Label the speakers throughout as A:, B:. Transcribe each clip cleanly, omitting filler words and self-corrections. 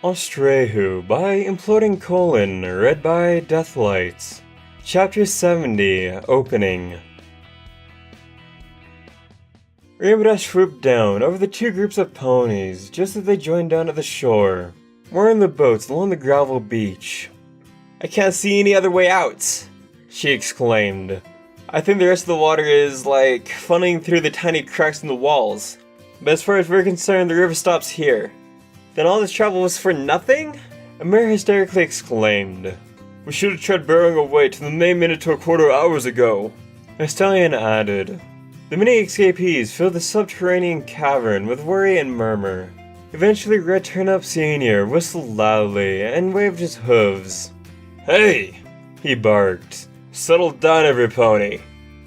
A: Austraeoh by Imploding Colon, read by Deathlights. Chapter 70, Opening. Rainbow Dash swooped down over the two groups of ponies just as they joined down at the shore. More in the boats along the gravel beach. "I can't see any other way out," she exclaimed. "I think the rest of the water is, funneling through the tiny cracks in the walls. But as far as we're concerned, the river stops here." "Then all this travel was for nothing?" Amir hysterically exclaimed. "We should have tried burrowing away to the main Minotaur 4 hours ago," a stallion added. The many escapees filled the subterranean cavern with worry and murmur. Eventually Red Turnip Sr. whistled loudly and waved his hooves. "Hey!" he barked. "Settle down, every pony!"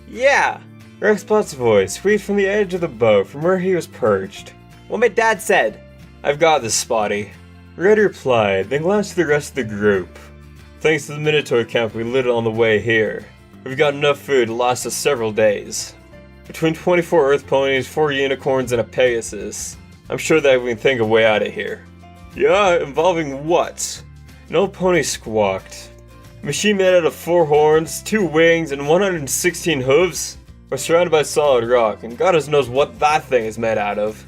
A: "Yeah!" Rexpot's voice squeaked from the edge of the boat from where he was perched. "What my dad said!" "I've got this, Spotty," Red replied, then glanced at the rest of the group. "Thanks to the Minotaur camp we lit on the way here, we've got enough food to last us several days. Between 24 Earth ponies, 4 unicorns, and a Pegasus, I'm sure that we can think a way out of here." "Yeah, involving what?" An old pony squawked. "A machine made out of 4 horns, 2 wings, and 116 hooves? We're surrounded by solid rock, and God knows what that thing is made out of."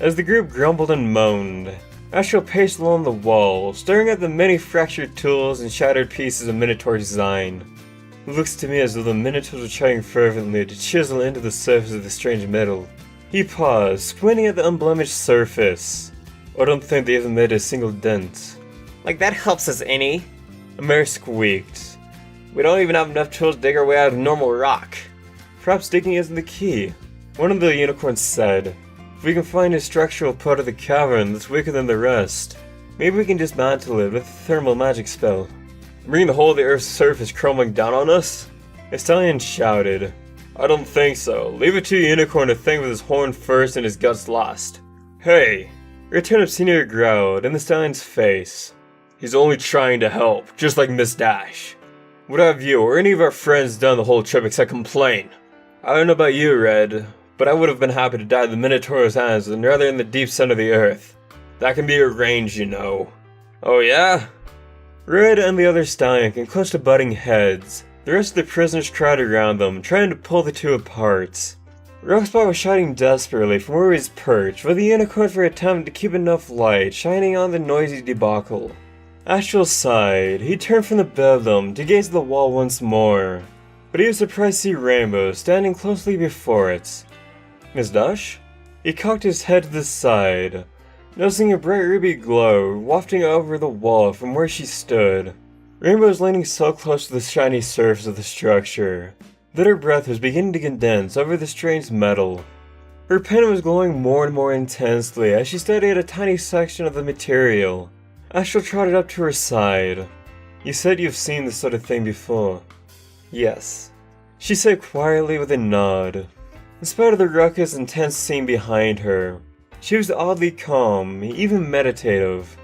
A: As the group grumbled and moaned, Austraeoh paced along the wall, staring at the many fractured tools and shattered pieces of Minotaur design. "It looks to me as though the Minotaurs are trying fervently to chisel into the surface of the strange metal." He paused, squinting at the unblemished surface. "I don't think they even made a single dent." "Like that helps us any," Amir squeaked. "We don't even have enough tools to dig our way out of normal rock." "Perhaps digging isn't the key," one of the unicorns said. "If we can find a structural part of the cavern that's weaker than the rest, maybe we can dismantle it with a thermal magic spell." "Bring the whole of the Earth's surface crumbling down on us?" A stallion shouted. "I don't think so. Leave it to a unicorn to think with his horn first and his guts last." "Hey!" Red Turnip Sr. growled in the stallion's face. "He's only trying to help, just like Miss Dash. What have you or any of our friends done the whole trip except complain? I don't know about you, Red, but I would have been happy to die at the Minotaur's hands than rather in the deep center of the earth. That can be arranged, you know." "Oh yeah?" Red and the other stallion clutched to butting heads. The rest of the prisoners crowded around them, trying to pull the two apart. Rockspot was shouting desperately from where he was perched, while the unicorns were attempting to keep enough light shining on the noisy debacle. Astral sighed. He turned from the bedlam to gaze at the wall once more, but he was surprised to see Rainbow standing closely before it. "Miss Dash?" He cocked his head to the side, noticing a bright ruby glow wafting over the wall from where she stood. Rainbow was leaning so close to the shiny surface of the structure that her breath was beginning to condense over the strange metal. Her pen was glowing more and more intensely as she studied a tiny section of the material. Astral trotted up to her side. "You said you've seen this sort of thing before." "Yes," she said quietly with a nod. In spite of the ruckus and tense scene behind her, she was oddly calm, even meditative.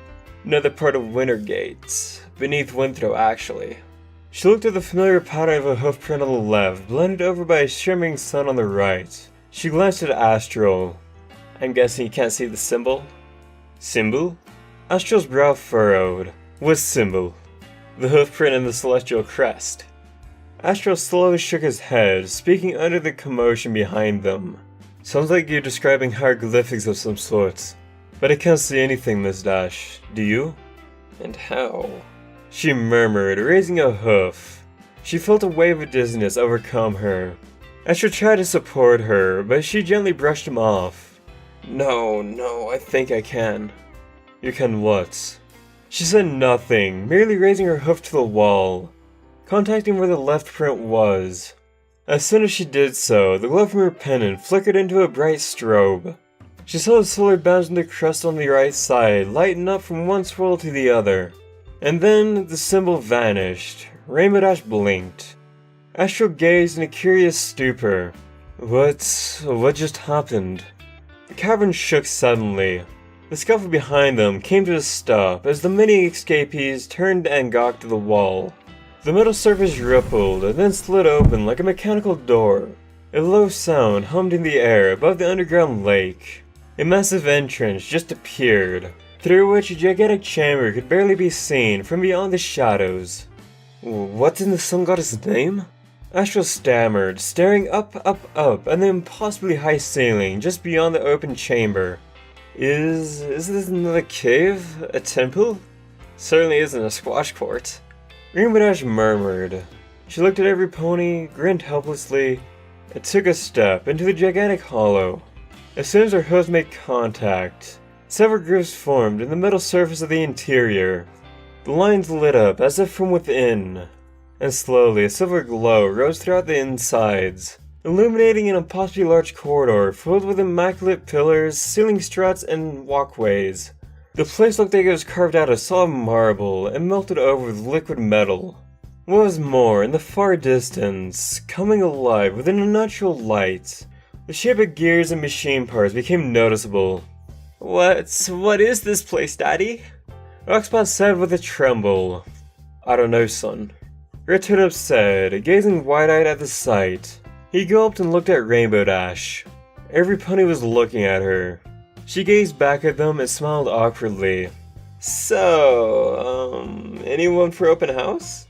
A: "Another part of Wintergate, beneath Winthrop actually." She looked at the familiar pattern of a hoofprint on the left, blended over by a shimmering sun on the right. She glanced at Astral. "I'm guessing you can't see the symbol?" "Symbol?" Astral's brow furrowed. "What symbol?" "The hoofprint and the celestial crest." Astral slowly shook his head, speaking under the commotion behind them. "Sounds like you're describing hieroglyphics of some sort. But I can't see anything, Miss Dash. Do you?" "And how?" she murmured, raising a hoof. She felt a wave of dizziness overcome her. Astral tried to support her, but she gently brushed him off. No, I think I can." "You can what?" She said nothing, merely raising her hoof to the wall, contacting where the left print was. As soon as she did so, the glow from her pendant flickered into a bright strobe. She saw the solar bands in the crest on the right side lighten up from one swirl to the other. And then the symbol vanished. Rainbow Dash blinked. Astral gazed in a curious stupor. What just happened?" The cavern shook suddenly. The scuffle behind them came to a stop as the many escapees turned and gawked at the wall. The metal surface rippled and then slid open like a mechanical door. A low sound hummed in the air above the underground lake. A massive entrance just appeared. through which a gigantic chamber could barely be seen from beyond the shadows. What's in the sun goddess' name? Austraeoh stammered, staring up, at the impossibly high ceiling just beyond the open chamber. Is this another cave? A temple? Certainly isn't a squash court. Rainbow murmured. She looked at every pony, grinned helplessly, and took a step into the gigantic hollow. As soon as her host made contact, several groups formed in the metal surface of the interior. The lines lit up as if from within, and slowly a silver glow rose throughout the insides, illuminating an impossibly large corridor filled with immaculate pillars, ceiling struts, and walkways. The place looked like it was carved out of solid marble and melted over with liquid metal. What was more, in the far distance, coming alive with an unnatural light, the shape of gears and machine parts became noticeable. What is this place, Daddy? Rockspot said with a tremble. I don't know, son. Red Turnip said, gazing wide-eyed at the sight. He gulped and looked at Rainbow Dash. Every pony was looking at her. She gazed back at them and smiled awkwardly. So, anyone for open house?